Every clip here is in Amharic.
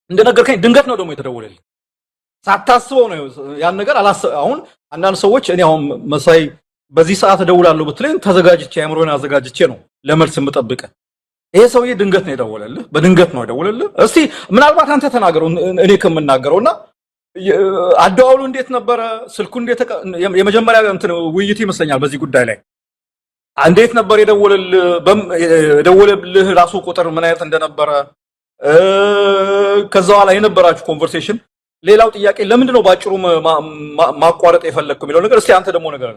እንደነገርከኝ ድንገት ነው ደግሞ የተደወለልኝ። ሳታስበው ነው ያን ነገር አሁን አንዳንድ ሰዎች እኔ አሁን መሳይ በዚህ ሰዓት እደውላለሁ ብትለኝ ተዘጋጅቼ አእምሮን አዘጋጅቼ ነው ለመልስ የምጠብቅ። ይሄ ሰውዬ ድንገት ነው የደወለልህ፣ በድንገት ነው የደወለልህ። እስቲ ምናልባት አንተ ተናገረው እኔ ከምናገረውና አደዋውሉ እንዴት ነበረ? ስልኩ እንዴት የመጀመሪያ እንትን ውይይት ይመስለኛል በዚህ ጉዳይ ላይ እንዴት ነበር የደወለልህ ራሱ ቁጥር ምን አይነት እንደነበረ ከዛ በኋላ የነበራችሁ ኮንቨርሴሽን። ሌላው ጥያቄ ለምንድን ነው ባጭሩ ማቋረጥ የፈለግከው የሚለው ነገር እስቲ አንተ ደግሞ ነገር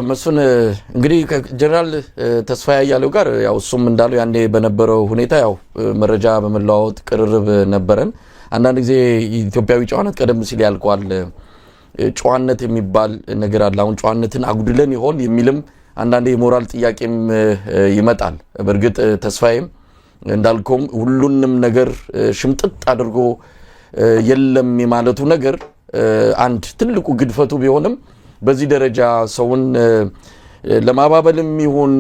መስፍን እንግዲህ ከጀነራል ተስፋዬ አያሌው ጋር ያው እሱም እንዳለው ያኔ በነበረው ሁኔታ ያው መረጃ በመለዋወጥ ቅርርብ ነበረን። አንዳንድ ጊዜ ኢትዮጵያዊ ጨዋነት ቀደም ሲል ያልቋል ጨዋነት የሚባል ነገር አለ። አሁን ጨዋነትን አጉድለን ይሆን የሚልም አንዳንድ የሞራል ጥያቄም ይመጣል። በእርግጥ ተስፋዬም እንዳልከውም ሁሉንም ነገር ሽምጥጥ አድርጎ የለም የማለቱ ነገር አንድ ትልቁ ግድፈቱ ቢሆንም በዚህ ደረጃ ሰውን ለማባበልም ይሁን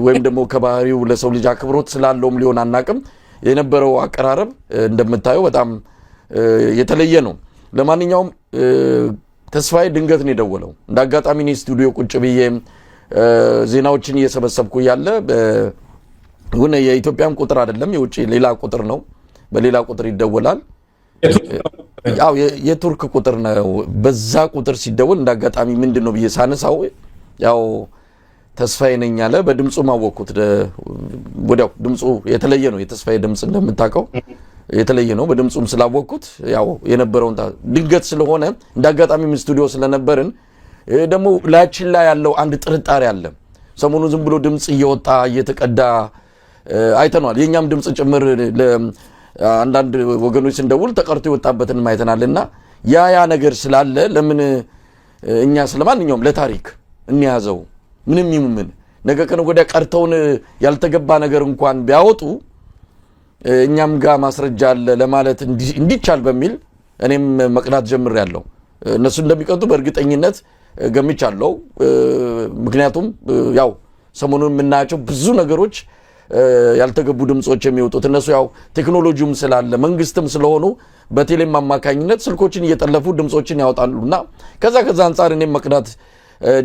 ወይም ደግሞ ከባህሪው ለሰው ልጅ አክብሮት ስላለውም ሊሆን አናቅም የነበረው አቀራረብ እንደምታየው በጣም የተለየ ነው። ለማንኛውም ተስፋዬ ድንገት ነው የደወለው። እንዳጋጣሚ ነው ስቱዲዮ ቁጭ ብዬ ዜናዎችን እየሰበሰብኩ ያለ ሁነ የኢትዮጵያም ቁጥር አይደለም የውጪ ሌላ ቁጥር ነው። በሌላ ቁጥር ይደወላል። ያው የቱርክ ቁጥር ነው። በዛ ቁጥር ሲደወል እንዳጋጣሚ ምንድነው ብዬ ሳነሳው ያው ተስፋዬ ነኝ አለ። በድምጹ ማወቅኩት ወዲያው ድምጹ የተለየ ነው። የተስፋዬ ድምጽ እንደምታውቀው የተለየ ነው። በድምጹም ስላወቅኩት ያው የነበረው ድንገት ስለሆነ እንዳጋጣሚ ስቱዲዮ ስለነበርን ደግሞ ላችን ላይ ያለው አንድ ጥርጣሬ አለ። ሰሞኑ ዝም ብሎ ድምጽ እየወጣ እየተቀዳ አይተናል። የኛም ድምጽ ጭምር አንዳንድ ወገኖች እንደውል ተቀርቶ ይወጣበትን ማይተናልና ያ ነገር ስላለ ለምን እኛ ስለማንኛውም ለታሪክ እንያዘው ምንም ይሙምን ነገ ከነገ ወዲያ ቀርተውን ያልተገባ ነገር እንኳን ቢያወጡ እኛም ጋር ማስረጃ አለ ለማለት እንዲቻል በሚል እኔም መቅዳት ጀምሬያለሁ። እነሱ እንደሚቀጡ በእርግጠኝነት ገምቻለሁ። ምክንያቱም ያው ሰሞኑን የምናያቸው ብዙ ነገሮች ያልተገቡ ድምጾች የሚወጡት እነሱ ያው ቴክኖሎጂውም ስላለ መንግስትም ስለሆኑ በቴሌም አማካኝነት ስልኮችን እየጠለፉ ድምጾችን ያወጣሉና ከዛ አንፃር እኔም መቅዳት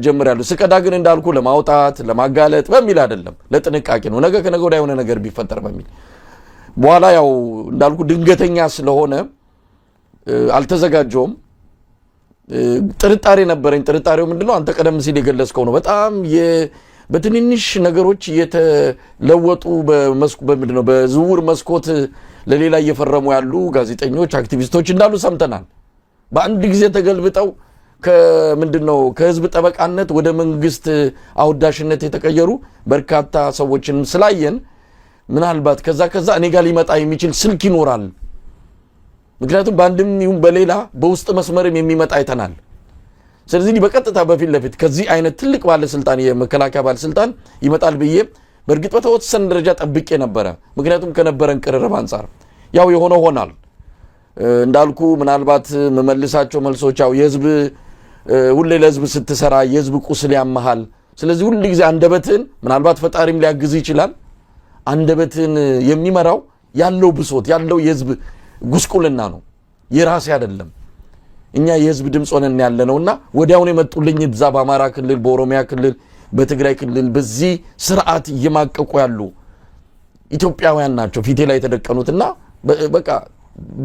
ጀምሬያለሁ። ስቀዳ ግን እንዳልኩ ለማውጣት ለማጋለጥ በሚል አይደለም፣ ለጥንቃቄ ነው። ነገ ከነገ ወዲያ የሆነ ነገር ቢፈጠር በሚል በኋላ ያው እንዳልኩ ድንገተኛ ስለሆነ አልተዘጋጀውም። ጥርጣሬ ነበረኝ። ጥርጣሬው ምንድነው? አንተ ቀደም ሲል የገለጽከው ነው። በጣም በትንንሽ ነገሮች የተለወጡ በምንድነው በዝውውር መስኮት ለሌላ እየፈረሙ ያሉ ጋዜጠኞች አክቲቪስቶች እንዳሉ ሰምተናል። በአንድ ጊዜ ተገልብጠው ከምንድነው ከህዝብ ጠበቃነት ወደ መንግስት አውዳሽነት የተቀየሩ በርካታ ሰዎችን ስላየን ምናልባት ከዛ እኔ ጋር ሊመጣ የሚችል ስልክ ይኖራል። ምክንያቱም በአንድም ይሁን በሌላ በውስጥ መስመርም የሚመጣ አይተናል። ስለዚህ በቀጥታ በፊት ለፊት ከዚህ አይነት ትልቅ ባለስልጣን የመከላከያ ባለስልጣን ይመጣል ብዬ በእርግጥ በተወሰነ ደረጃ ጠብቄ ነበረ። ምክንያቱም ከነበረን ቅርርብ አንፃር ያው የሆነ ሆናል። እንዳልኩ ምናልባት መመልሳቸው መልሶች ያው የህዝብ ሁሌ ለህዝብ ስትሰራ የህዝብ ቁስል ያመሃል። ስለዚህ ሁሉ ጊዜ አንደበትን ምናልባት ፈጣሪም ሊያግዝ ይችላል። አንደበትን የሚመራው ያለው ብሶት ያለው የህዝብ ጉስቁልና ነው፣ የራሴ አይደለም። እኛ የህዝብ ድምጽ ሆነን ያለነውና ወዲያውኑ የመጡልኝ እዛ በአማራ ክልል በኦሮሚያ ክልል በትግራይ ክልል በዚህ ስርዓት እየማቀቁ ያሉ ኢትዮጵያውያን ናቸው ፊቴ ላይ የተደቀኑትና በቃ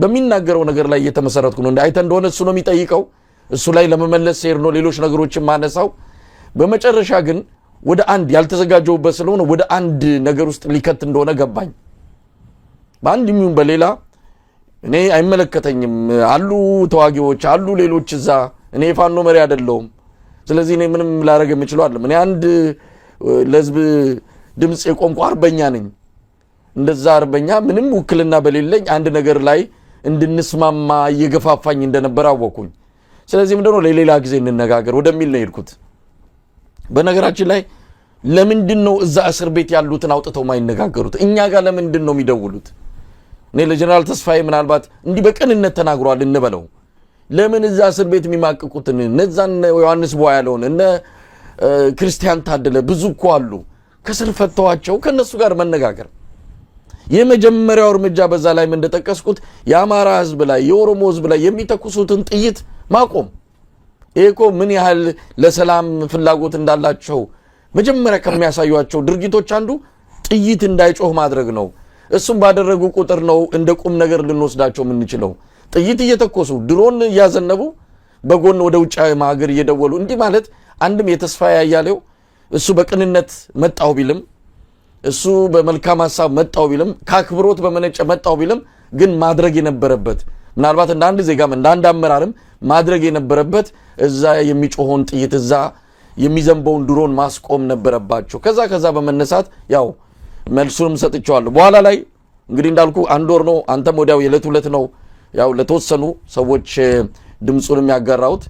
በሚናገረው ነገር ላይ እየተመሰረትኩ ነው። አይተ እንደሆነ እሱ ነው የሚጠይቀው። እሱ ላይ ለመመለስ ሴር ነው ሌሎች ነገሮችን ማነሳው። በመጨረሻ ግን ወደ አንድ ያልተዘጋጀውበት ስለሆነ ወደ አንድ ነገር ውስጥ ሊከት እንደሆነ ገባኝ። በአንድ ሚውን በሌላ እኔ አይመለከተኝም አሉ ተዋጊዎች አሉ ሌሎች እዛ እኔ ፋኖ መሪ አይደለሁም። ስለዚህ እኔ ምንም ላረግ የምችለው አይደለም። እኔ አንድ ለህዝብ ድምጽ የቆምኩ አርበኛ ነኝ። እንደዛ አርበኛ ምንም ውክልና በሌለኝ አንድ ነገር ላይ እንድንስማማ እየገፋፋኝ እንደነበር አወኩኝ። ስለዚህ ምንድነው ለሌላ ጊዜ እንነጋገር ወደሚል ነው የሄድኩት። በነገራችን ላይ ለምንድነው እዛ እስር ቤት ያሉትን አውጥተው ማይነጋገሩት? እኛ ጋር ለምንድነው የሚደውሉት? እኔ ለጀነራል ተስፋዬ ምናልባት እንዲህ በቀንነት ተናግሯል እንበለው። ለምን እዛ እስር ቤት የሚማቅቁትን እነዛን ዮሐንስ ቦያ ያለውን እነ ክርስቲያን ታደለ ብዙ እኮ አሉ ከስር ፈተዋቸው ከነሱ ጋር መነጋገር። የመጀመሪያው እርምጃ በዛ ላይ እንደተጠቀስኩት የአማራ ህዝብ ላይ የኦሮሞ ህዝብ ላይ የሚተኩሱትን ጥይት ማቆም። ይሄኮ ምን ያህል ለሰላም ፍላጎት እንዳላቸው መጀመሪያ ከሚያሳዩአቸው ድርጊቶች አንዱ ጥይት እንዳይጮህ ማድረግ ነው። እሱም ባደረጉ ቁጥር ነው እንደ ቁም ነገር ልንወስዳቸው የምንችለው። ጥይት እየተኮሱ ድሮን እያዘነቡ በጎን ወደ ውጭ ሀገር እየደወሉ እንዲህ ማለት አንድም የተስፋዬ አያሌው እሱ በቅንነት መጣው ቢልም እሱ በመልካም ሐሳብ መጣው ቢልም ካክብሮት በመነጨ መጣው ቢልም ግን ማድረግ የነበረበት ምናልባት እንደ አንድ ዜጋም እንደ አንድ አመራርም ማድረግ የነበረበት እዛ የሚጮሆን ጥይት እዛ የሚዘንበውን ድሮን ማስቆም ነበረባቸው። ከዛ በመነሳት ያው መልሱንም ሰጥቻለሁ። በኋላ ላይ እንግዲህ እንዳልኩ አንድ ወር ነው አንተም ወዲያው የዕለት ሁለት ነው ያው ለተወሰኑ ሰዎች ድምጹንም ያጋራውት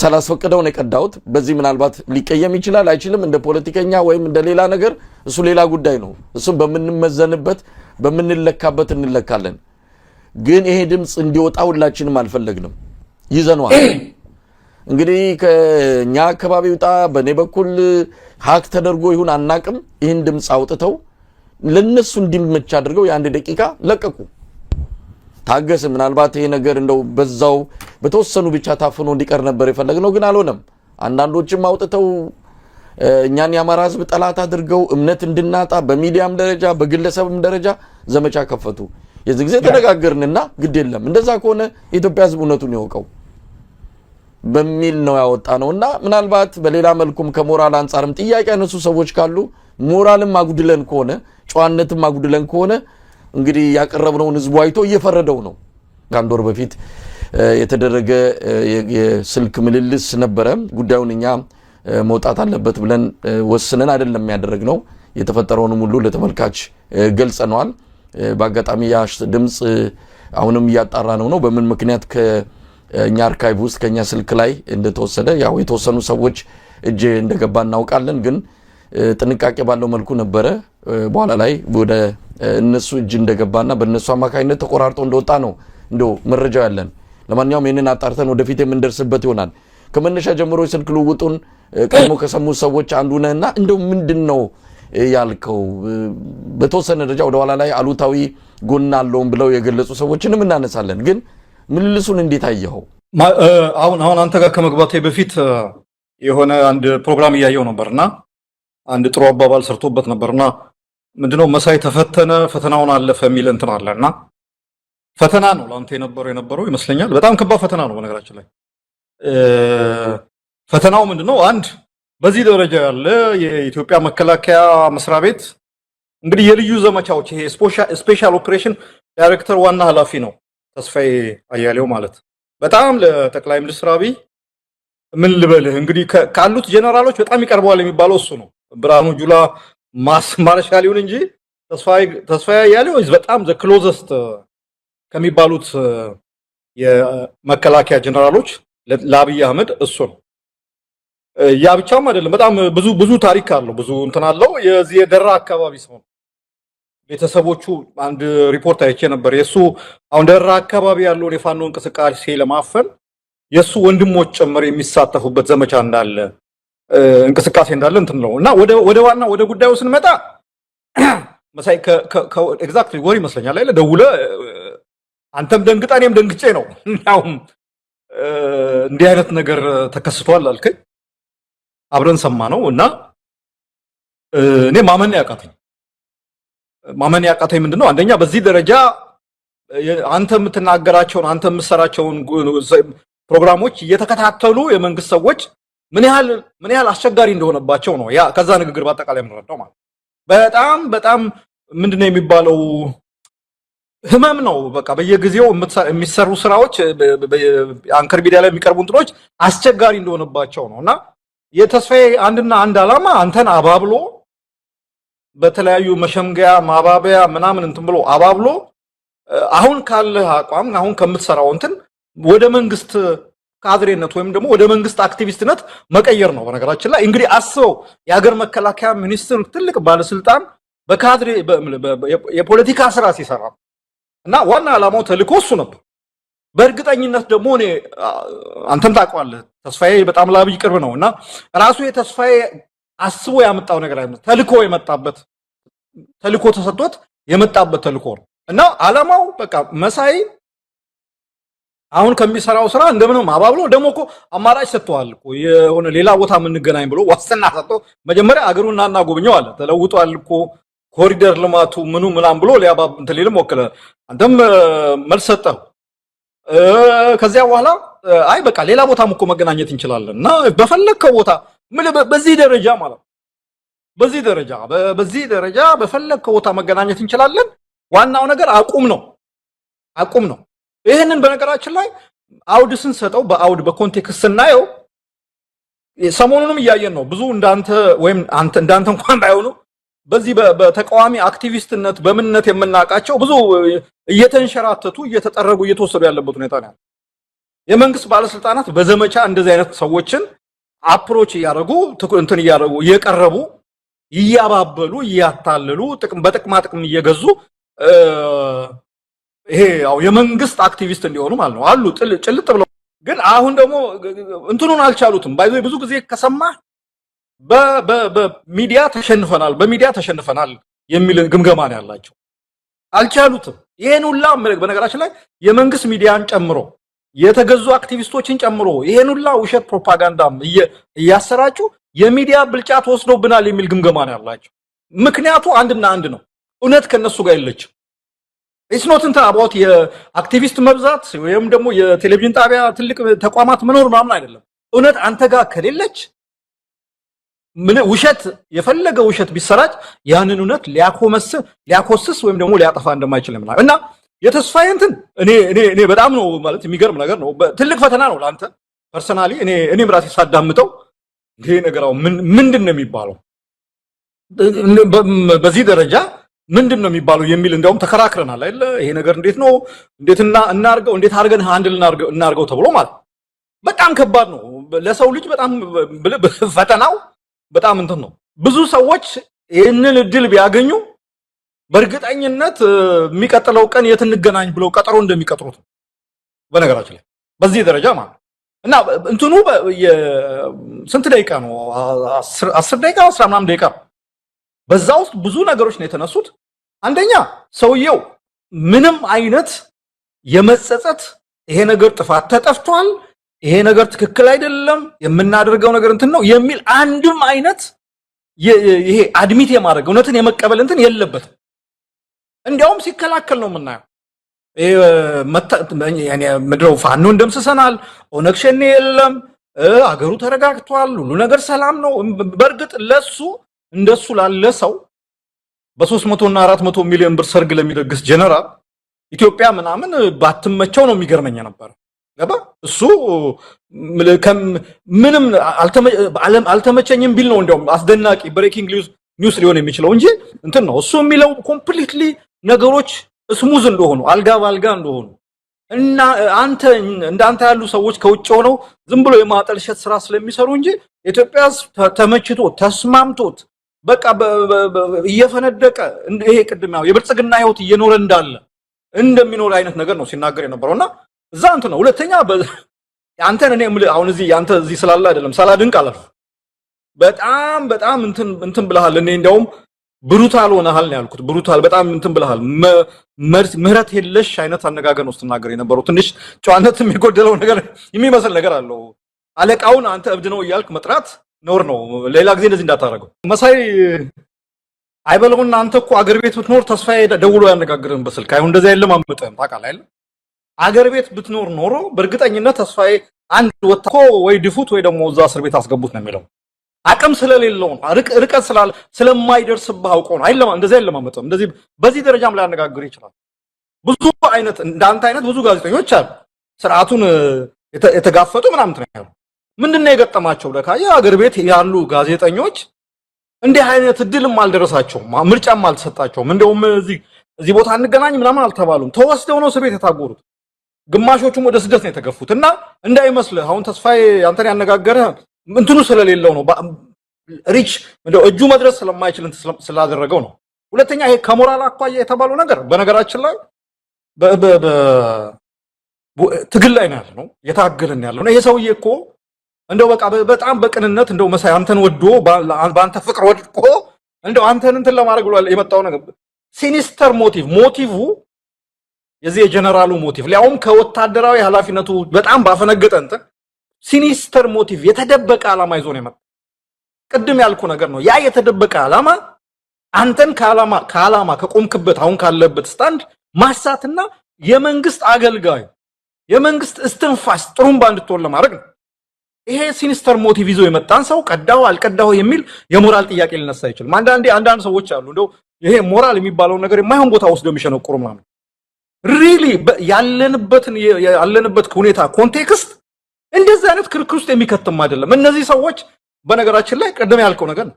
ሳላስፈቅደው ነው የቀዳውት። በዚህ ምናልባት ሊቀየም ይችላል አይችልም እንደ ፖለቲከኛ ወይም እንደ ሌላ ነገር እሱ ሌላ ጉዳይ ነው። እሱም በምንመዘንበት በምንለካበት እንለካለን። ግን ይሄ ድምጽ እንዲወጣ ሁላችንም አልፈለግንም፣ ይዘነዋል። እንግዲህ ከኛ አካባቢ ወጣ በኔ በኩል ሀክ ተደርጎ ይሁን አናቅም ይህን ድምጽ አውጥተው ለነሱ እንዲመች አድርገው የአንድ ደቂቃ ለቀቁ። ታገስ ምናልባት ይሄ ነገር እንደው በዛው በተወሰኑ ብቻ ታፍኖ እንዲቀር ነበር የፈለግነው፣ ግን አልሆነም። አንዳንዶችም አውጥተው እኛን የአማራ ህዝብ ጠላት አድርገው እምነት እንድናጣ በሚዲያም ደረጃ በግለሰብም ደረጃ ዘመቻ ከፈቱ። የዚህ ጊዜ ተነጋገርንና ግድ የለም እንደዛ ከሆነ የኢትዮጵያ ህዝብ እውነቱን ይወቀው በሚል ነው ያወጣነውና ምናልባት በሌላ መልኩም ከሞራል አንፃርም ጥያቄ ያነሱ ሰዎች ካሉ ሞራልም አጉድለን ከሆነ ጨዋነትም አጉድለን ከሆነ እንግዲህ ያቀረብነውን ህዝቡ አይቶ እየፈረደው ነው። ከአንድ ወር በፊት የተደረገ የስልክ ምልልስ ነበረ። ጉዳዩን እኛ መውጣት አለበት ብለን ወስነን አይደለም ያደረግነው። የተፈጠረውን ሁሉ ለተመልካች ገልጸናል። በአጋጣሚ ያ ድምጽ አሁንም እያጣራ ነው በምን ምክንያት ከኛ አርካይቭ ውስጥ ከኛ ስልክ ላይ እንደተወሰደ ያው የተወሰኑ ሰዎች እጅ እንደገባ እናውቃለን። ግን ጥንቃቄ ባለው መልኩ ነበረ። በኋላ ላይ ወደ እነሱ እጅ እንደገባና በእነሱ አማካይነት ተቆራርጦ እንደወጣ ነው እንደው መረጃው ያለን። ለማንኛውም ይሄንን አጣርተን ወደፊት የምንደርስበት ይሆናል። ከመነሻ ጀምሮ የስልክ ልውውጡን ቀድሞ ከሰሙ ሰዎች አንዱ ነህና እንደው ምንድነው ያልከው? በተወሰነ ደረጃ ወደ ኋላ ላይ አሉታዊ ጎን አለውም ብለው የገለጹ ሰዎችንም እናነሳለን። ግን ምልልሱን እንዴት አየኸው? አሁን አንተ ጋር ከመግባቴ በፊት የሆነ አንድ ፕሮግራም እያየው ነበርና አንድ ጥሩ አባባል ሰርቶበት ነበርና ምንድነው መሳይ ተፈተነ ፈተናውን አለፈ የሚል እንትን አለና ፈተና ነው ላንተ የነበረው ይመስለኛል። በጣም ከባድ ፈተና ነው በነገራችን ላይ። ፈተናው ምንድነው? አንድ በዚህ ደረጃ ያለ የኢትዮጵያ መከላከያ መስሪያ ቤት እንግዲህ የልዩ ዘመቻዎች ይሄ ስፔሻል ኦፕሬሽን ዳይሬክተር ዋና ኃላፊ ነው ተስፋዬ አያሌው ማለት በጣም ለጠቅላይ ሚኒስትር አብይ ምን ልበልህ እንግዲህ ካሉት ጄኔራሎች በጣም ይቀርበዋል የሚባለው እሱ ነው። ብርሃኑ ጁላ ማርሻል ይሁን እንጂ ተስፋዬ አያሌው በጣም ዘ ክሎዘስት ከሚባሉት የመከላከያ ጄኔራሎች ለአብይ አህመድ እሱ ነው። ያ ብቻም አይደለም፣ በጣም ብዙ ታሪክ አለው፣ ብዙ እንትን አለው። የዚህ የደራ አካባቢ ሰው ነው። ቤተሰቦቹ አንድ ሪፖርት አይቼ ነበር። የሱ አሁን ደራ አካባቢ ያለውን የፋኖ እንቅስቃሴ ለማፈን የሱ ወንድሞች ጭምር የሚሳተፉበት ዘመቻ እንዳለ እንቅስቃሴ እንዳለ እንትን ነው እና ወደ ጉዳዩ ስንመጣ መሳይ ኤግዛክትሊ ወር ይመስለኛል አይደል ደውለ አንተም ደንግጣ እኔም ደንግጬ ነው ያውም እንዲህ አይነት ነገር ተከስቷል አልከኝ። አብረን ሰማነው እና እኔ ማመን ያቃተኝ ምንድነው? አንደኛ በዚህ ደረጃ አንተ የምትናገራቸውን አንተ የምትሰራቸውን ፕሮግራሞች እየተከታተሉ የመንግስት ሰዎች ምን ያህል አስቸጋሪ እንደሆነባቸው ነው ያ ከዛ ንግግር በአጠቃላይ የምንረዳው ማለት በጣም ምንድነው የሚባለው ህመም ነው። በቃ በየጊዜው የሚሰሩ ስራዎች አንከር ሚዲያ ላይ የሚቀርቡ እንትኖች አስቸጋሪ እንደሆነባቸው ነውና የተስፋዬ አንድ ዓላማ አንተን አባብሎ በተለያዩ መሸምገያ ማባበያ ምናምን እንትን ብሎ አባብሎ አሁን ካለ አቋም አሁን ከምትሰራው እንትን ወደ መንግስት ካድሬነት ወይም ደግሞ ወደ መንግስት አክቲቪስትነት መቀየር ነው። በነገራችን ላይ እንግዲህ አስበው የሀገር መከላከያ ሚኒስትር ትልቅ ባለስልጣን በካድሬ የፖለቲካ ስራ ሲሰራ እና ዋና ዓላማው ተልእኮ እሱ ነበር። በእርግጠኝነት ደግሞ እኔ አንተም ታውቀዋለህ ተስፋዬ በጣም ለአብይ ቅርብ ነውና ራሱ የተስፋዬ አስቦ ያመጣው ነገር አይደለም። ተልእኮ የመጣበት ተልእኮ ተሰጥቶት የመጣበት ተልኮ ነው እና ዓላማው በቃ መሳይ አሁን ከሚሰራው ስራ እንደምንም አባብሎ ደግሞ እኮ አማራጭ ሰጥቷል እኮ የሆነ ሌላ ቦታ የምንገናኝ ብሎ ዋስትና ሰጥቶ መጀመሪያ አገሩን ናና ጎብኘው አለ። ተለውጧል እኮ ኮሪደር ልማቱ ምኑ ምናም ብሎ ሊያባብ እንትን ሊልም ወከለ። አንተም መልስ ሰጠው። ከዚያ በኋላ አይ በቃ ሌላ ቦታም እኮ መገናኘት እንችላለን እና በፈለከው ቦታ በዚህ ደረጃ ማለት በዚህ ደረጃ በፈለከው ቦታ መገናኘት እንችላለን። ዋናው ነገር አቁም ነው። ይሄንን በነገራችን ላይ አውድ ስንሰጠው በአውድ በኮንቴክስት ስናየው ሰሞኑንም እያየን ነው። ብዙ እንዳንተ ወይም እንዳንተ እንኳን ባይሆኑ በዚህ በተቃዋሚ አክቲቪስትነት በምንነት የምናውቃቸው ብዙ እየተንሸራተቱ እየተጠረጉ እየተወሰዱ ያለበት ሁኔታ ነው። የመንግስት ባለስልጣናት በዘመቻ እንደዚህ አይነት ሰዎችን አፕሮች እያደረጉ እንትን እያደረጉ እየቀረቡ እያባበሉ እያታለሉ በጥቅማ ጥቅም እየገዙ ይሄ ያው የመንግስት አክቲቪስት እንዲሆኑ ማለት ነው አሉ ጭልጥ ብለው። ግን አሁን ደግሞ እንትኑን አልቻሉትም። ባይዞ ብዙ ጊዜ ከሰማ በሚዲያ ተሸንፈናል የሚል ግምገማ ነው ያላቸው። አልቻሉትም። ይሄን ሁላ በነገራችን ላይ የመንግስት ሚዲያን ጨምሮ የተገዙ አክቲቪስቶችን ጨምሮ ይሄን ሁላ ውሸት ፕሮፓጋንዳም እያሰራጩ የሚዲያ ብልጫ ተወስዶብናል የሚል ግምገማ ነው ያላቸው። ምክንያቱ አንድና አንድ ነው። እውነት ከነሱ ጋር የለችም። ኢትስ ኖት እንትን አባውት የአክቲቪስት መብዛት ወይም ደግሞ የቴሌቪዥን ጣቢያ ትልቅ ተቋማት መኖር ምናምን አይደለም። እውነት አንተ ጋር ከሌለች ምን ውሸት የፈለገ ውሸት ቢሰራጭ ያንን እውነት ሊያኮስስ ወይም ደግሞ ሊያጠፋ እንደማይችል ምናምን እና የተስፋዬ እንትን እኔ በጣም ነው ማለት የሚገርም ነገር ነው። ትልቅ ፈተና ነው ለአንተ ፐርሰናሊ። እኔም ራሴ ሳዳምጠው ይሄ ነገር ምንድን ነው የሚባለው በዚህ ደረጃ ምንድን ነው የሚባለው የሚል እንደውም ተከራክረናል አይደል? ይሄ ነገር እንዴት አድርገን ሃንድል እናርገው ተብሎ ማለት በጣም ከባድ ነው ለሰው ልጅ። በጣም ፈተናው በጣም እንትን ነው። ብዙ ሰዎች ይህንን እድል ቢያገኙ በእርግጠኝነት የሚቀጥለው ቀን የት እንገናኝ ብለው ቀጠሮ እንደሚቀጥሩት በነገራችን ላይ በዚህ ደረጃ ማለት እና እንትኑ ስንት ደቂቃ ነው? 10 ደቂቃ 10 ምናምን ደቂቃ። በዛ ውስጥ ብዙ ነገሮች ነው የተነሱት። አንደኛ ሰውየው ምንም አይነት የመጸጸት ይሄ ነገር ጥፋት ተጠፍቷል፣ ይሄ ነገር ትክክል አይደለም፣ የምናደርገው ነገር እንትን ነው የሚል አንድም አይነት ይሄ አድሚት የማድረግ እውነትን የመቀበል እንትን የለበትም። እንዲያውም ሲከላከል ነው የምናየው። ምድረው ፋኖ እንደምስሰናል፣ ኦነግ ሸኔ የለም፣ አገሩ ተረጋግቷል፣ ሁሉ ነገር ሰላም ነው። በእርግጥ ለሱ እንደሱ ላለ ሰው በ300 እና 400 ሚሊዮን ብር ሰርግ ለሚደግስ ጀነራል ኢትዮጵያ ምናምን ባትመቸው ነው የሚገርመኝ ነበር። ገባ እሱ ምንም አልተመቸኝም ቢል ነው እንደውም አስደናቂ ብሬኪንግ ኒውስ ሊሆን የሚችለው እንጂ እንትን ነው እሱ የሚለው ኮምፕሊትሊ ነገሮች ስሙዝ እንደሆኑ አልጋ ባልጋ እንደሆኑ እና እንዳንተ ያሉ ሰዎች ከውጭ ሆነው ዝም ብሎ የማጠልሸት ስራ ስለሚሰሩ እንጂ ኢትዮጵያ ተመችቶ ተስማምቶት በቃ እየፈነደቀ ይሄ ቅድሚያው የብልጽግና ህይወት እየኖረ እንዳለ እንደሚኖር አይነት ነገር ነው ሲናገር የነበረውና እዛ እንትን ነው። ሁለተኛ አንተን እኔ አሁን አንተ እዚህ ስላለ አይደለም ሳላድንቅ አላልፍ። በጣም እንትን ብለሃል። እኔ እንደውም ብሩታል ሆነሃል ነው ያልኩት። ብሩታል በጣም እንትን ብለሃል። ምህረት የለሽ አይነት አነጋገር ነው ስትናገር የነበረው። ትንሽ ጨዋነት የሚጎደለው ነገር የሚመስል ነገር አለው። አለቃውን አንተ እብድ ነው እያልክ መጥራት ነውር ነው። ሌላ ጊዜ እንደዚህ እንዳታረገው። መሳይ አይበለውና አንተ እኮ አገር ቤት ብትኖር ተስፋዬ ደውሎ ያነጋግርን በስልክ አይሁን እንደዚህ አይደለም አመጣም ታውቃለህ አይደል? አገር ቤት ብትኖር ኖሮ በእርግጠኝነት ተስፋዬ አንድ ወጣኮ ወይ ድፉት ወይ ደግሞ እዛ እስር ቤት አስገቡት ነው የሚለው። አቅም ስለሌለው ነው፣ ርቀት ስለማይደርስብህ አውቆ ነው። እንደዚህ አይለማመጥም። እንደዚህ በዚህ ደረጃም ላይ ያነጋግር ይችላል። ብዙ አይነት እንዳንተ አይነት ብዙ ጋዜጠኞች አሉ ስርዓቱን የተጋፈጡ ምናምን ነው። ምንድነው የገጠማቸው? ለካ የአገር ቤት ያሉ ጋዜጠኞች እንዲህ አይነት እድልም አልደረሳቸውም፣ ምርጫም አልተሰጣቸውም። እንደውም እዚህ ቦታ እንገናኝ ምናምን አልተባሉም። ተወስደው ነው እስር ቤት የታጎሩት። ግማሾቹም ወደ ስደት ነው የተገፉት። እና እንዳይመስልህ አሁን ተስፋዬ አንተን ያነጋገረ እንትኑ ስለሌለው ነው፣ ሪች እጁ መድረስ ስለማይችል ስላደረገው ነው። ሁለተኛ ይሄ ከሞራል አኳያ የተባለው ነገር በነገራችን ላይ ትግል ላይ ነው ያለው፣ የታገልን ያለው ነው። ይሄ ሰውዬ እኮ እንደው በቃ በጣም በቅንነት እንደው መሳይ አንተን ወዶ በአንተ ፍቅር ወድቆ እንደው አንተን እንትን ለማድረግ ብሎ የመጣው ነገር ሲኒስተር ሞቲቭ የዚህ የጀነራሉ ሞቲቭ ሊያውም ከወታደራዊ ኃላፊነቱ በጣም ባፈነገጠ እንትን ሲኒስተር ሞቲቭ የተደበቀ ዓላማ ይዞ ነው የመጣው። ቅድም ያልኩ ነገር ነው። ያ የተደበቀ ዓላማ አንተን ከዓላማ ከቆምክበት አሁን ካለበት ስታንድ ማሳትና የመንግስት አገልጋይ የመንግስት እስትንፋስ ጥሩምባ እንድትሆን ለማድረግ ነው። ይሄ ሲኒስተር ሞቲቭ ይዞ የመጣን ሰው ቀዳው አልቀዳው የሚል የሞራል ጥያቄ ሊነሳ አይችልም። አንዳንድ ሰዎች አሉ እንደው ይሄ ሞራል የሚባለው ነገር የማይሆን ቦታ ወስዶ የሚሸነቁሩ ማለት ሪሊ ያለንበት ሁኔታ ኮንቴክስት እንደዚህ አይነት ክርክር ውስጥ የሚከተም አይደለም። እነዚህ ሰዎች በነገራችን ላይ ቀደም ያልከው ነገር ነው።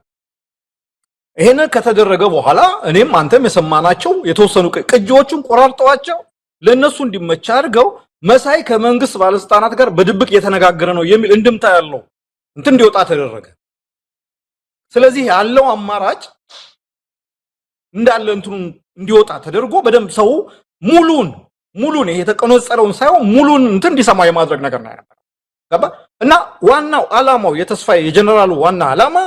ይሄን ከተደረገ በኋላ እኔም አንተም የሰማናቸው የተወሰኑ ቅጂዎችን ቆራርጠዋቸው ለነሱ እንዲመቻ አድርገው መሳይ ከመንግስት ባለስልጣናት ጋር በድብቅ እየተነጋገረ ነው የሚል እንድምታ ያለው እንትን እንዲወጣ ተደረገ። ስለዚህ ያለው አማራጭ እንዳለ እንትኑ እንዲወጣ ተደርጎ በደንብ ሰው ሙሉን ይሄ የተቀነጸረውን ሳይሆን ሙሉን እንትን እንዲሰማ የማድረግ ነገር ነው ያለው። ገባ እና ዋናው ዓላማው የተስፋዬ የጀነራሉ ዋና ዓላማ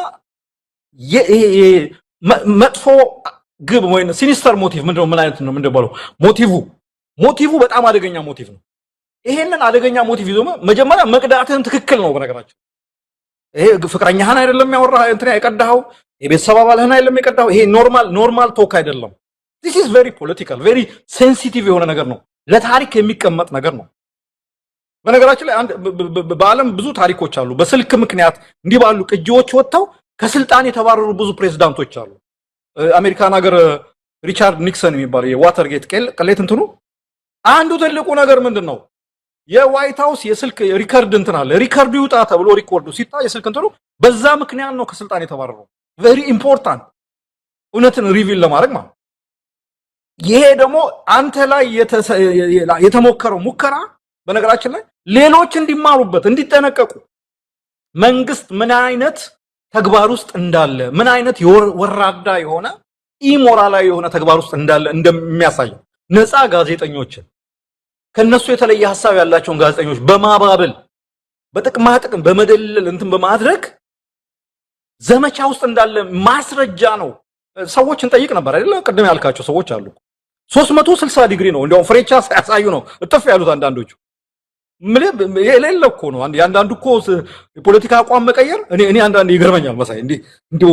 መጥፎ ግብ ወይ ሲኒስተር ሞቲቭ ምንድነው? ምን አይነት ነው ምንድነው? ሞቲቭ በጣም አደገኛ ሞቲቭ ነው። ይሄንን አደገኛ ሞቲቭ ይዞ መጀመሪያ መቅዳትህን ትክክል ነው። በነገራችን ይሄ ፍቅረኛህን አይደለም ያወራህ እንትን የቀዳኸው፣ የቤተሰብ አባልህን አይደለም የቀዳኸው። ይሄ ኖርማል ቶክ አይደለም። this is very political very sensitive የሆነ ነገር ነው። ለታሪክ የሚቀመጥ ነገር ነው። በነገራችን ላይ በዓለም ብዙ ታሪኮች አሉ። በስልክ ምክንያት እንዲህ ባሉ ቅጂዎች ወጥተው ከስልጣን የተባረሩ ብዙ ፕሬዝዳንቶች አሉ። አሜሪካን ሀገር ሪቻርድ ኒክሰን የሚባል የዋተርጌት ቅሌት እንትኑ አንዱ ትልቁ ነገር ምንድነው? የዋይት ሃውስ የስልክ ሪከርድ እንትን አለ። ሪከርዱ ይውጣ ተብሎ ሪኮርዱ ሲታይ የስልክ እንትኑ በዛ ምክንያት ነው ከስልጣን የተባረረው። very important እውነትን ሪቪል ለማድረግ ማለት። ይሄ ደግሞ አንተ ላይ የተሞከረው ሙከራ በነገራችን ላይ ሌሎች እንዲማሩበት እንዲጠነቀቁ መንግስት ምን አይነት ተግባር ውስጥ እንዳለ ምን አይነት ወራዳ የሆነ ኢሞራላዊ የሆነ ተግባር ውስጥ እንዳለ እንደሚያሳይ ነፃ ጋዜጠኞችን ከነሱ የተለየ ሐሳብ ያላቸውን ጋዜጠኞች በማባበል በጥቅም በመደለል እንትን በማድረግ ዘመቻ ውስጥ እንዳለ ማስረጃ ነው። ሰዎችን ጠይቅ ነበር አይደል? ቅድም ያልካቸው ሰዎች አሉ 360 ዲግሪ ነው እንደው ፍሬቻ ሳያሳዩ ነው እጥፍ ያሉት አንዳንዶቹ። ምን የሌለ እኮ ነው አንዳንዱ እኮ የፖለቲካ አቋም መቀየር እኔ አንዳንድ ይገርመኛል። መሳይ እንዴው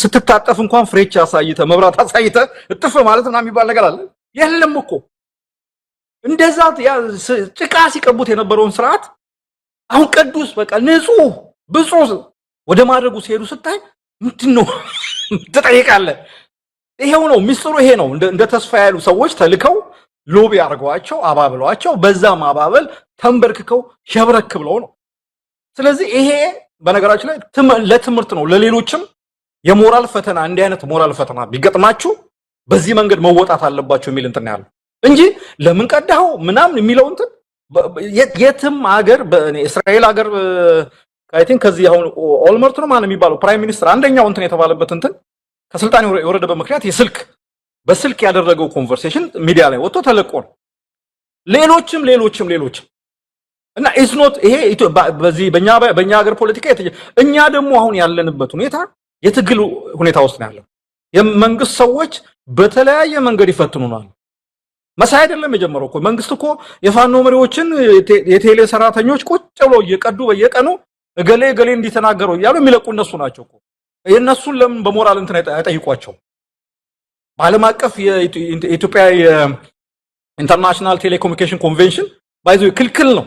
ስትታጠፍ እንኳን ፍሬቻ አሳይተ መብራት አሳይተ እጥፍ ማለት እና የሚባል ነገር አለ የለም እኮ። እንደዛ ጭቃ ሲቀቡት የነበረውን ስርዓት አሁን ቅዱስ በቃ ንጹህ ብጹህ ወደ ማድረጉ ሲሄዱ ስታይ ምንድነው ትጠይቃለህ። ይሄው ነው ሚስጥሩ። ይሄ ነው እንደ ተስፋ ያሉ ሰዎች ተልከው ሎቢ አድርገዋቸው አባብለዋቸው በዛ ማባበል ተንበርክከው ሸብረክ ብለው ነው። ስለዚህ ይሄ በነገራችን ላይ ለትምህርት ነው። ለሌሎችም የሞራል ፈተና እንዲህ አይነት ሞራል ፈተና ቢገጥማችሁ በዚህ መንገድ መወጣት አለባችሁ የሚል እንትን ያለው እንጂ ለምን ቀዳው ምናምን የሚለው እንትን የትም ሀገር በእስራኤል ሀገር አይ ቲንክ ከዚህ አሁን ኦልመርት ነው ማለት የሚባለው ፕራይም ሚኒስተር አንደኛው እንትን የተባለበት እንትን ከስልጣን የወረደበት ምክንያት በስልክ ያደረገው ኮንቨርሴሽን ሚዲያ ላይ ወጥቶ ተለቆ ነው። ሌሎችም እና ኢዝ ኖት ይሄ በዚህ በእኛ ሀገር ፖለቲካ እኛ ደግሞ አሁን ያለንበት ሁኔታ የትግል ሁኔታ ውስጥ ነው ያለው። የመንግስት ሰዎች በተለያየ መንገድ ይፈትኑናል። መሳይ አይደለም የጀመረው እኮ መንግስት እኮ የፋኖ መሪዎችን የቴሌ ሰራተኞች ቁጭ ብለው እየቀዱ በየቀኑ እገሌ እንዲተናገሩ እያሉ የሚለቁ እነሱ ናቸው እኮ። የእነሱን ለምን በሞራል እንትን አይጠይቋቸው? በዓለም አቀፍ የኢትዮጵያ የኢንተርናሽናል ቴሌኮሙኒኬሽን ኮንቬንሽን ባይዞ ክልክል ነው።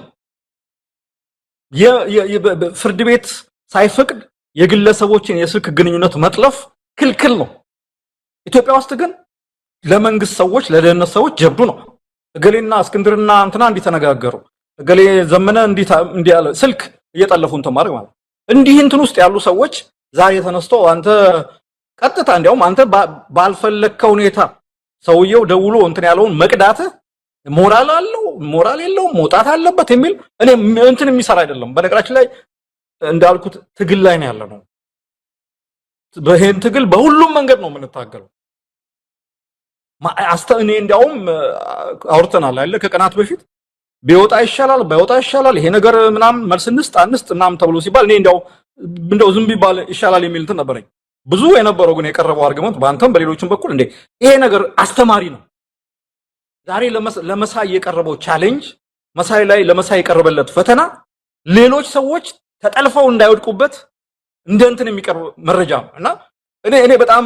ፍርድ ቤት ሳይፈቅድ የግለሰቦችን የስልክ ግንኙነት መጥለፍ ክልክል ነው። ኢትዮጵያ ውስጥ ግን ለመንግስት ሰዎች ለደህንነት ሰዎች ጀብዱ ነው። እገሌና እስክንድርና እንትና እንዲተነጋገሩ እገሌ ዘመነ እንዲያለ ስልክ እየጠለፉ እንትን ማድረግ ማለት እንዲህ እንትን ውስጥ ያሉ ሰዎች ዛሬ ተነስተው አንተ ቀጥታ እንዲያውም አንተ ባልፈለከው ሁኔታ ሰውየው ደውሎ እንትን ያለውን መቅዳት ሞራል አለው ሞራል የለውም መውጣት አለበት የሚል እኔ እንትን የሚሰራ አይደለም። በነገራችን ላይ እንዳልኩት ትግል ላይ ነው ያለነው። በሄን ትግል በሁሉም መንገድ ነው የምንታገለው። እኔ እንዲያውም አውርተናል አይደል ከቀናት በፊት ቢወጣ ይሻላል ባይወጣ ይሻላል ይሄ ነገር ምናምን መልስ አንስት ምናምን ተብሎ ሲባል እኔ እንደው ዝም ቢባል ይሻላል የሚል እንትን ነበረኝ። ብዙ የነበረው ግን የቀረበው አርጉመንት በአንተም በሌሎችም በኩል እንዴ ይሄ ነገር አስተማሪ ነው። ዛሬ ለመሳይ የቀረበው ቻሌንጅ መሳይ ላይ ለመሳይ የቀረበለት ፈተና ሌሎች ሰዎች ተጠልፈው እንዳይወድቁበት እንደ እንትን የሚቀርብ መረጃ እና እኔ በጣም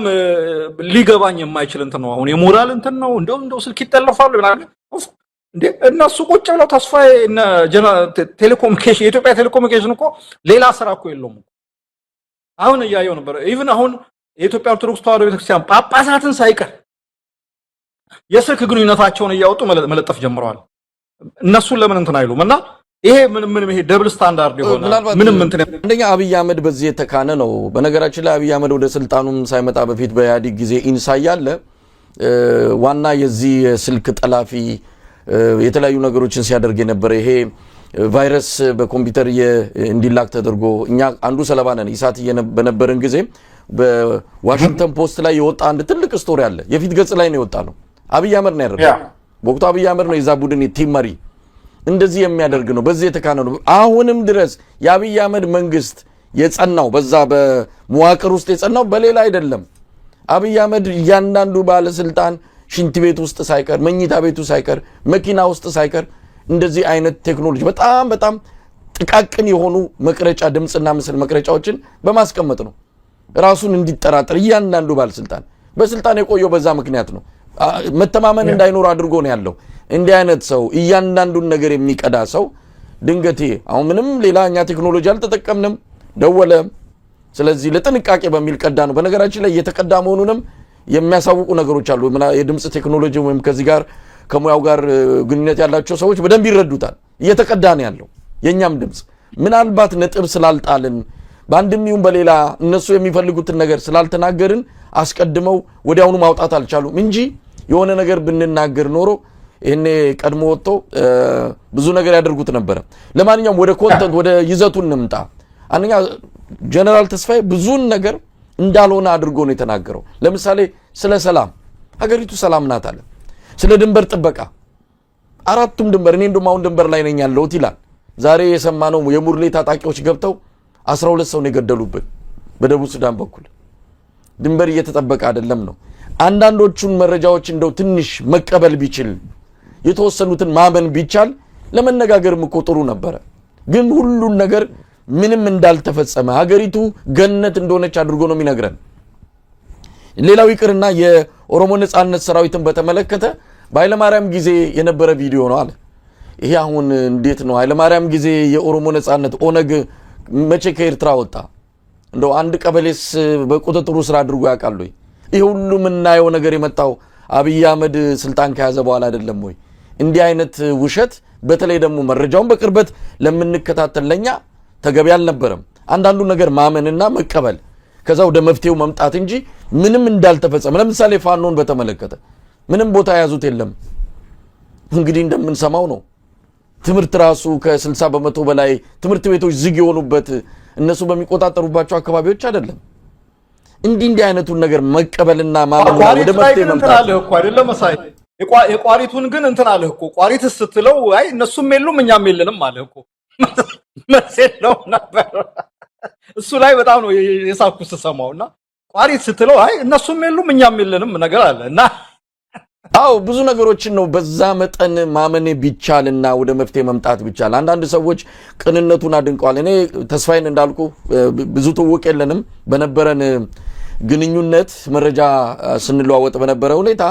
ሊገባኝ የማይችል እንትን ነው። አሁን የሞራል እንትን ነው እንደው ስልክ ይጠለፋሉ ይላል እንዴ እነሱ ቁጭ ብለው ተስፋዬ እና ቴሌኮሙኒኬሽን የኢትዮጵያ ቴሌኮሙኒኬሽን እኮ ሌላ ስራ እኮ የለውም። አሁን እያየው ነበር ኢቭን አሁን የኢትዮጵያ ኦርቶዶክስ ተዋሕዶ ቤተክርስቲያን ጳጳሳትን ሳይቀር የስልክ ግንኙነታቸውን እያወጡ መለጠፍ ጀምረዋል። እነሱን ለምን እንትን አይሉም? እና ይሄ ምንም ይሄ ደብል ስታንዳርድ የሆነ ምንም እንትን አንደኛ አብይ አህመድ በዚህ የተካነ ነው። በነገራችን ላይ አብይ አህመድ ወደ ስልጣኑም ሳይመጣ በፊት በኢህአዴግ ጊዜ ኢንሳ ያለ ዋና የዚህ ስልክ ጠላፊ የተለያዩ ነገሮችን ሲያደርግ የነበረ ይሄ ቫይረስ በኮምፒውተር እንዲላክ ተደርጎ እኛ አንዱ ሰለባ ነን። ኢሳት በነበረን ጊዜ በዋሽንግተን ፖስት ላይ የወጣ አንድ ትልቅ ስቶሪ አለ። የፊት ገጽ ላይ ነው የወጣ ነው። አብይ አህመድ ነው ያደረገው። በወቅቱ አብይ አህመድ ነው የዛ ቡድን ቲም መሪ። እንደዚህ የሚያደርግ ነው። በዚህ የተካነ ነው። አሁንም ድረስ የአብይ አህመድ መንግስት የጸናው በዛ በመዋቅር ውስጥ የጸናው በሌላ አይደለም። አብይ አህመድ እያንዳንዱ ባለስልጣን ሽንት ቤት ውስጥ ሳይቀር መኝታ ቤቱ ሳይቀር መኪና ውስጥ ሳይቀር እንደዚህ አይነት ቴክኖሎጂ በጣም ጥቃቅን የሆኑ መቅረጫ ድምጽና ምስል መቅረጫዎችን በማስቀመጥ ነው ራሱን እንዲጠራጠር እያንዳንዱ ባለስልጣን በስልጣን የቆየው በዛ ምክንያት ነው። መተማመን እንዳይኖር አድርጎ ነው ያለው። እንዲህ አይነት ሰው እያንዳንዱን ነገር የሚቀዳ ሰው ድንገቴ አሁን ምንም ሌላኛ ቴክኖሎጂ አልተጠቀምንም ደወለ። ስለዚህ ለጥንቃቄ በሚል ቀዳ ነው። በነገራችን ላይ እየተቀዳ መሆኑንም የሚያሳውቁ ነገሮች አሉ። የድምጽ ቴክኖሎጂ ወይም ከዚህ ጋር ከሙያው ጋር ግንኙነት ያላቸው ሰዎች በደንብ ይረዱታል። እየተቀዳ ነው ያለው የኛም ድምጽ ምናልባት ነጥብ ስላልጣልን በአንድም ይሁን በሌላ እነሱ የሚፈልጉትን ነገር ስላልተናገርን አስቀድመው ወዲያውኑ ማውጣት አልቻሉም እንጂ የሆነ ነገር ብንናገር ኖሮ እኔ ቀድሞ ወጥቶ ብዙ ነገር ያደርጉት ነበር። ለማንኛውም ወደ ኮንተንት ወደ ይዘቱን እንምጣ። አንደኛ ጀነራል ተስፋዬ ብዙን ነገር እንዳልሆነ አድርጎ ነው የተናገረው። ለምሳሌ ስለ ሰላም ሀገሪቱ ሰላም ናት አለ። ስለ ድንበር ጥበቃ አራቱም ድንበር እኔ እንደውም አሁን ድንበር ላይ ነኝ ያለሁት ይላል። ዛሬ የሰማነው የሙርሌ ታጣቂዎች ገብተው 12 ሰው ነው የገደሉብን በደቡብ ሱዳን በኩል። ድንበር እየተጠበቀ አይደለም ነው። አንዳንዶቹን መረጃዎች እንደው ትንሽ መቀበል ቢችል የተወሰኑትን ማመን ቢቻል ለመነጋገርም እኮ ጥሩ ነበር። ግን ሁሉን ነገር ምንም እንዳልተፈጸመ ሀገሪቱ ገነት እንደሆነች አድርጎ ነው የሚነግረን። ሌላው ይቅርና የኦሮሞ ነጻነት ሰራዊትን በተመለከተ በኃይለማርያም ጊዜ የነበረ ቪዲዮ ነው አለ። ይሄ አሁን እንዴት ነው ኃይለማርያም ጊዜ የኦሮሞ ነጻነት ኦነግ መቼ ከኤርትራ ወጣ? እንደው አንድ ቀበሌስ በቁጥጥሩ ስራ አድርጎ ያውቃል ወይ? ይሄ ሁሉ የምናየው ነገር የመጣው አብይ አህመድ ስልጣን ከያዘ በኋላ አይደለም ወይ? እንዲህ አይነት ውሸት በተለይ ደግሞ መረጃውን በቅርበት ለምንከታተል ለኛ ተገቢ አልነበረም። አንዳንዱ ነገር ማመንና መቀበል ከዛ ወደ መፍትሄው መምጣት እንጂ ምንም እንዳልተፈጸመ። ለምሳሌ ፋኖን በተመለከተ ምንም ቦታ ያዙት የለም። እንግዲህ እንደምንሰማው ነው ትምህርት ራሱ ከ60% በላይ ትምህርት ቤቶች ዝግ የሆኑበት እነሱ በሚቆጣጠሩባቸው አካባቢዎች አይደለም። እንዲህ አይነቱን ነገር መቀበልና ማመን ወደ መፍትሄ መምጣት አለ እኮ አይደለም መሳይ። የቋሪቱን ግን እንትን አለ እኮ ቋሪት ስትለው አይ እነሱም የሉም እኛም የለንም አለ እኮ መሰለው ነበር። እሱ ላይ በጣም ነው የሳኩስ ሰማውና ቋሪት ስትለው አይ እነሱም የሉም እኛም የለንም ነገር አለ እና አው ብዙ ነገሮችን ነው በዛ መጠን ማመን ቢቻልና ወደ መፍትሄ መምጣት ቢቻል። አንዳንድ ሰዎች ቅንነቱን አድንቀዋል። እኔ ተስፋዬን እንዳልኩ ብዙ ትውውቅ የለንም። በነበረን ግንኙነት መረጃ ስንለዋወጥ በነበረ ሁኔታ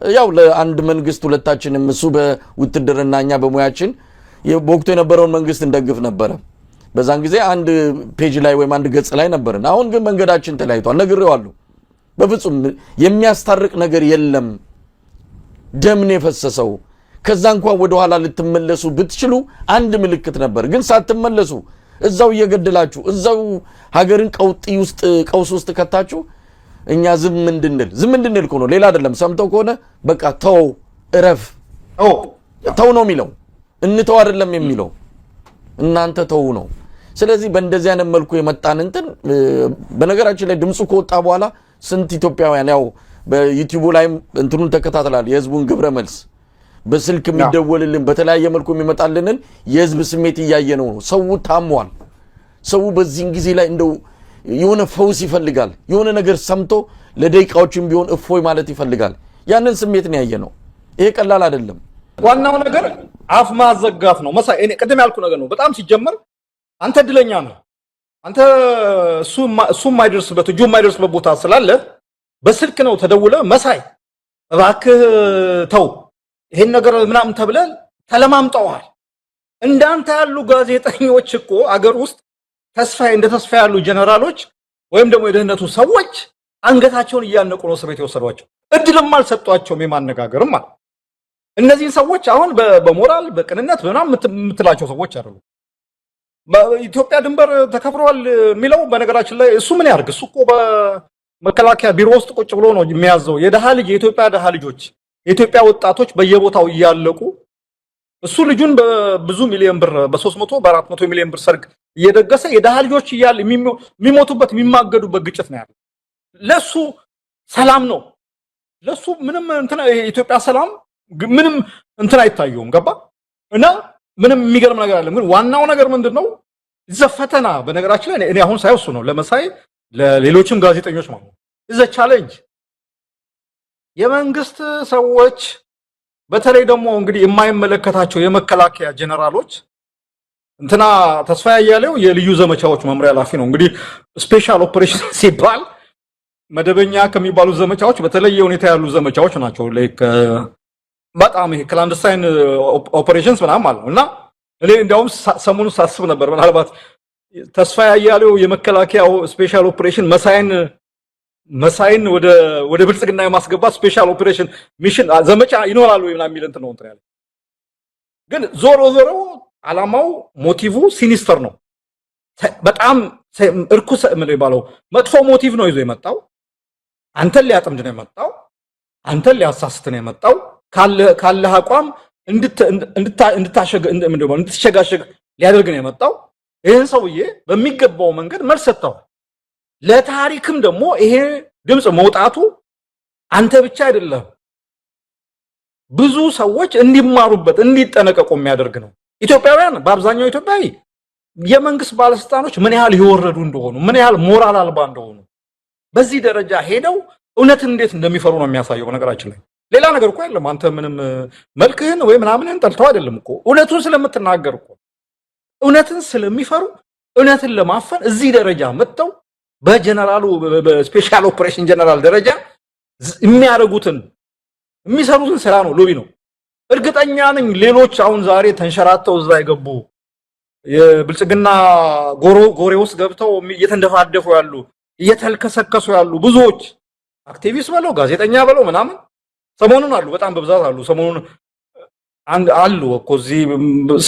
ያው ለአንድ መንግስት ሁለታችንም እሱ በውትድርና እኛ በሙያችን በወቅቱ የነበረውን መንግስት እንደግፍ ነበረ። በዛን ጊዜ አንድ ፔጅ ላይ ወይም አንድ ገጽ ላይ ነበርን። አሁን ግን መንገዳችን ተለያይቷል። ነግሬዋለሁ። በፍጹም የሚያስታርቅ ነገር የለም። ደምን የፈሰሰው ከዛ እንኳን ወደ ኋላ ልትመለሱ ብትችሉ አንድ ምልክት ነበር። ግን ሳትመለሱ እዛው እየገደላችሁ እዛው ሀገርን ቀውስ ውስጥ ከታችሁ እኛ ዝም እንድንል ነው። ሌላ አይደለም። ሰምተው ከሆነ በቃ ተው እረፍ ተው ነው የሚለው። እንተው አይደለም የሚለው እናንተ ተው ነው። ስለዚህ በእንደዚህ አይነት መልኩ የመጣን እንትን በነገራችን ላይ ድምፁ ከወጣ በኋላ ስንት ኢትዮጵያውያን ያው በዩቲዩብ ላይ እንትኑን ተከታተላል። የህዝቡን ግብረ መልስ በስልክ የሚደወልልን በተለያየ መልኩ የሚመጣልንን የህዝብ ስሜት እያየነው ነው። ሰው ታሟል። ሰው በዚህን ጊዜ ላይ እንደው የሆነ ፈውስ ይፈልጋል የሆነ ነገር ሰምቶ ለደቂቃዎችም ቢሆን እፎይ ማለት ይፈልጋል ያንን ስሜት ነው ያየነው ይሄ ቀላል አይደለም ዋናው ነገር አፍ ማዘጋት ነው መሳይ እኔ ቀደም ያልኩ ነገር ነው በጣም ሲጀመር አንተ እድለኛ ነህ አንተ እሱ ማይደርስበት እጁ ማይደርስበት ቦታ ስላለ በስልክ ነው ተደውለ መሳይ እባክህ ተው ይሄን ነገር ምናምን ተብለ ተለማምጠዋል እንዳንተ ያሉ ጋዜጠኞች እኮ አገር ውስጥ እንደ ተስፋ ያሉ ጀነራሎች ወይም ደግሞ የደህንነቱ ሰዎች አንገታቸውን እያነቁ ነው እስር ቤት የወሰዷቸው እድልም አልሰጧቸውም የማነጋገርም ማለት እነዚህ ሰዎች አሁን በሞራል በቅንነት ምናምን የምትላቸው ሰዎች አይደሉም በኢትዮጵያ ድንበር ተከብሯል የሚለው በነገራችን ላይ እሱ ምን ያርግ እሱ እኮ በመከላከያ ቢሮ ውስጥ ቁጭ ብሎ ነው የሚያዘው የደሃ ልጅ የኢትዮጵያ ደሃ ልጆች የኢትዮጵያ ወጣቶች በየቦታው እያለቁ እሱ ልጁን በብዙ ሚሊዮን ብር በ300 በ400 ሚሊዮን ብር ሰርግ እየደገሰ የደሃ ልጆች እያለ የሚሞቱበት የሚማገዱበት ግጭት ነው ያለው ለሱ ሰላም ነው ለሱ ምንም እንትና የኢትዮጵያ ሰላም ምንም እንትና አይታየውም ገባ እና ምንም የሚገርም ነገር አለ ግን ዋናው ነገር ምንድነው ዘፈተና በነገራችን ላይ እኔ አሁን ሳይወሱ ነው ለመሳይ ለሌሎችም ጋዜጠኞች ማለት ነው ኢዝ አ ቻሌንጅ የመንግስት ሰዎች በተለይ ደግሞ እንግዲህ የማይመለከታቸው የመከላከያ ጀነራሎች እንትና ተስፋ ያያለው የልዩ ዘመቻዎች መምሪያ ኃላፊ ነው እንግዲህ ስፔሻል ኦፕሬሽን ሲባል መደበኛ ከሚባሉ ዘመቻዎች በተለየ ሁኔታ ያሉ ዘመቻዎች ናቸው ላይክ በጣም ይሄ ክላንደስታይን ኦፕሬሽንስ ምናምን ማለት ነውና እኔ እንዲያውም ሰሞኑን ሳስብ ነበር ምናልባት ተስፋ ያያለው የመከላከያው ስፔሻል ኦፕሬሽን መሳይን ወደ ብልጽግና የማስገባት ስፔሻል ኦፕሬሽን ሚሽን ዘመቻ ይኖራል ወይ ምናምን የሚል እንትን ነው እንትን ያለ ግን ዞሮ አላማው ሞቲቭ ሲኒስተር ነው በጣም እርኩስ ምን ይባለው መጥፎ ሞቲቭ ነው ይዞ የመጣው አንተን ሊያጠምድ ነው የመጣው አንተን ሊያሳስት ነው የመጣው ካለ አቋም እንድትሸጋሸግ ሊያደርግ ነው የመጣው ይሄን ሰውዬ በሚገባው መንገድ መልስ ሰጥተው ለታሪክም ደግሞ ይሄ ድምጽ መውጣቱ አንተ ብቻ አይደለም ብዙ ሰዎች እንዲማሩበት እንዲጠነቀቁ የሚያደርግ ነው ኢትዮጵያውያን በአብዛኛው ኢትዮጵያዊ የመንግስት ባለስልጣኖች ምን ያህል ይወረዱ እንደሆኑ ምን ያህል ሞራል አልባ እንደሆኑ በዚህ ደረጃ ሄደው እውነትን እንዴት እንደሚፈሩ ነው የሚያሳየው ነገራችን ላይ ሌላ ነገር እኮ አይደለም አንተ ምንም መልክህን ወይ ምናምን ጠልተው አይደለም እኮ እውነቱን ስለምትናገር እኮ እውነትን ስለሚፈሩ እውነትን ለማፈን እዚህ ደረጃ መጥተው በጀነራሉ በስፔሻል ኦፕሬሽን ጀነራል ደረጃ የሚያደርጉትን የሚሰሩትን ስራ ነው ሎቢ ነው እርግጠኛ ነኝ ሌሎች አሁን ዛሬ ተንሸራተው እዛ ይገቡ የብልጽግና ጎሬ ውስጥ ገብተው እየተንደፋደፉ ያሉ እየተልከሰከሱ ያሉ ብዙዎች አክቲቪስት በለው ጋዜጠኛ በለው ምናምን ሰሞኑን አሉ በጣም በብዛት አሉ ሰሞኑን አሉ እኮ እዚህ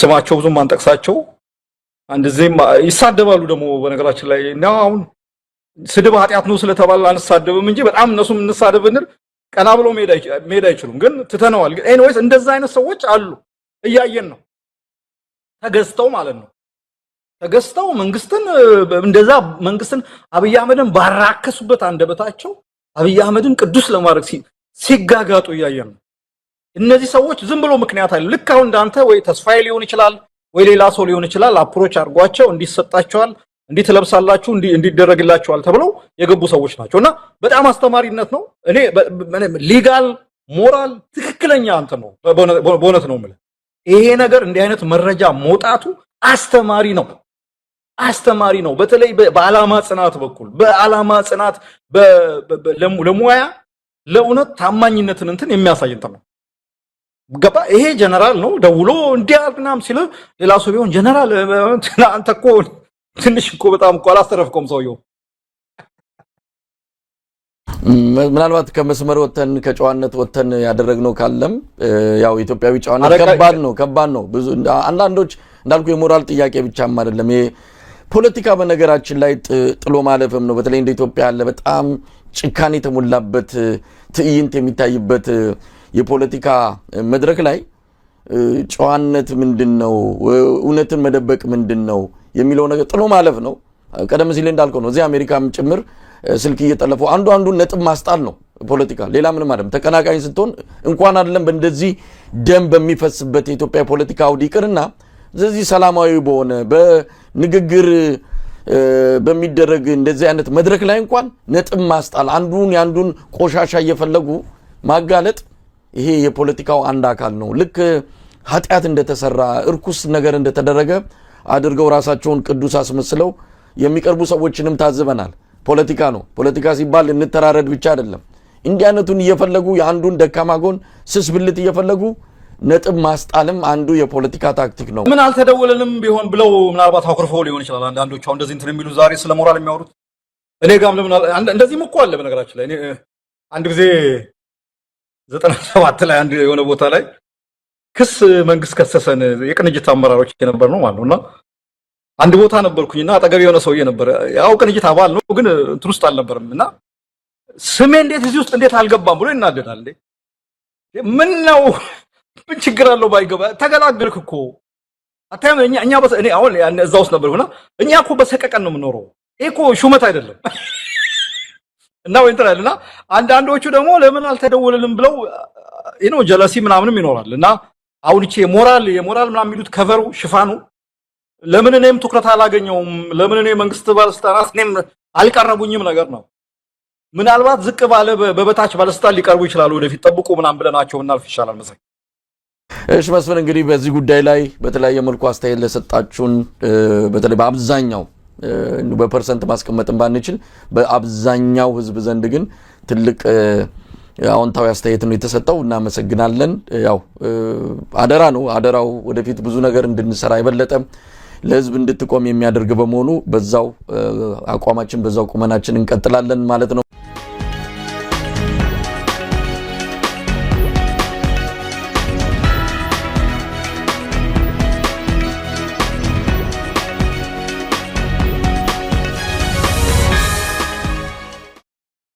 ስማቸው ብዙም አንጠቅሳቸው አንደዚህም ይሳደባሉ ደግሞ በነገራችን ላይ ነው አሁን ስድብ ኃጢአት ነው ስለተባለ አንሳደብም እንጂ በጣም እነሱም እንሳደብንል ቀና ብለው መሄድ አይችሉም ግን ትተነዋል ግን ኤኒዌይስ እንደዛ አይነት ሰዎች አሉ እያየን ነው ተገዝተው ማለት ነው ተገዝተው መንግስትን እንደዛ መንግስትን አብይ አህመድን ባራከሱበት አንደበታቸው አብይ አህመድን ቅዱስ ለማድረግ ሲጋጋጡ እያየን ነው እነዚህ ሰዎች ዝም ብሎ ምክንያት አለ ልክ አሁን እንዳንተ ወይ ተስፋዬ ሊሆን ይችላል ወይ ሌላ ሰው ሊሆን ይችላል አፕሮች አድርጓቸው እንዲሰጣቸዋል እንዲተለብሳላችሁ እንዲደረግላችኋል ተብለው የገቡ ሰዎች ናቸውና በጣም አስተማሪነት ነው እኔ ሊጋል ሞራል ትክክለኛ አንተ ነው በእውነት ነው ማለት ይሄ ነገር እንዲህ አይነት መረጃ መውጣቱ አስተማሪ ነው በተለይ በአላማ ጽናት በኩል በአላማ ጽናት ለሙያ ለእውነት ታማኝነትን እንትን የሚያሳይ እንትን ነው ገባ ይሄ ጀነራል ነው ደውሎ እንዲያርግናም ሲል ሌላ ሰው ቢሆን ጀነራል አንተ እኮ ትንሽ እኮ በጣም እኮ አላስተረፍኩም ሰውየው ምናልባት ከመስመር ወተን ከጨዋነት ወተን ያደረግነው ካለም ያው ኢትዮጵያዊ ጨዋነት ከባድ ነው ብዙ አንዳንዶች እንዳልኩ የሞራል ጥያቄ ብቻም አይደለም ፖለቲካ በነገራችን ላይ ጥሎ ማለፍም ነው በተለይ እንደ ኢትዮጵያ ያለ በጣም ጭካኔ ተሞላበት ትዕይንት የሚታይበት የፖለቲካ መድረክ ላይ ጨዋነት ምንድነው እውነትን መደበቅ ምንድነው የሚለው ነገር ጥሎ ማለፍ ነው ቀደም ሲል እንዳልከው ነው እዚህ አሜሪካም ጭምር ስልክ እየጠለፉ አንዱ ነጥብ ማስጣል ነው ፖለቲካ ሌላ ምንም አይደለም ተቀናቃኝ ስትሆን እንኳን አይደለም በእንደዚህ ደም በሚፈስበት የኢትዮጵያ ፖለቲካ አውድ ይቅርና ስለዚህ ሰላማዊ በሆነ በንግግር በሚደረግ እንደዚህ አይነት መድረክ ላይ እንኳን ነጥብ ማስጣል አንዱን ያንዱን ቆሻሻ እየፈለጉ ማጋለጥ ይሄ የፖለቲካው አንድ አካል ነው። ልክ ኃጢአት እንደተሰራ እርኩስ ነገር እንደተደረገ አድርገው ራሳቸውን ቅዱስ አስመስለው የሚቀርቡ ሰዎችንም ታዝበናል። ፖለቲካ ነው። ፖለቲካ ሲባል እንተራረድ ብቻ አይደለም። እንዲያነቱን እየፈለጉ የአንዱን ደካማ ጎን ስስ ብልት እየፈለጉ ነጥብ ማስጣልም አንዱ የፖለቲካ ታክቲክ ነው። ምን አልተደወለንም ቢሆን ብለው ምናልባት አኩርፈው ሊሆን ይችላል። አንዳንዶቹ አሁን እንደዚህ እንትን የሚሉ ዛሬ ስለ ሞራል የሚያወሩት እኔ ጋም ለምን እንደዚህም እኮ አለ። በነገራችን ላይ እኔ አንድ ጊዜ 97 ላይ አንድ የሆነ ቦታ ላይ ክስ መንግስት ከሰሰን የቅንጅት አመራሮች የነበር ነው ማለት ነውና አንድ ቦታ ነበርኩኝና አጠገብ የሆነ ሰውዬ ነበር። ያው ቅንጅት አባል ነው ግን እንትን ውስጥ አልነበረምና ስሜ እንዴት እዚህ ውስጥ እንዴት አልገባም ብሎ ይናደዳል። ምን ነው ምን ችግር አለው ባይገባ ተገላገልክ እኮ አታም እኛ እኔ አሁን እዛ ውስጥ ነበርኩና እኛ እኮ በሰቀቀን ነው የምኖረው። ይሄ እኮ ሹመት አይደለም እና ወይ እንተራልና አንዳንዶቹ ደግሞ ለምን አልተደወለልም ብለው ጀለሲ ምናምንም ይኖራል። እና አሁን እቺ የሞራል ምናምን የሚሉት ከቨሩ ሽፋኑ ለምን እኔም ትኩረት አላገኘውም ለምን እኔ መንግስት ባለስልጣናት እኔም አልቀረቡኝም ነገር ነው። ምናልባት ዝቅ ባለ በበታች ባለስልጣን ሊቀርቡ ይችላሉ ወደፊት ጠብቁ ምናምን ብለናቸው እናልፍ ይሻላል መሰለኝ። እሺ መስፍን እንግዲህ በዚህ ጉዳይ ላይ በተለያየ መልኩ አስተያየት ለሰጣችሁን በተለይ በአብዛኛው በፐርሰንት ማስቀመጥን ባንችል በአብዛኛው ህዝብ ዘንድ ግን ትልቅ አዎንታዊ አስተያየት ነው የተሰጠው። እናመሰግናለን። ያው አደራ ነው። አደራው ወደፊት ብዙ ነገር እንድንሰራ የበለጠ ለህዝብ እንድትቆም የሚያደርግ በመሆኑ በዛው አቋማችን በዛው ቁመናችን እንቀጥላለን ማለት ነው።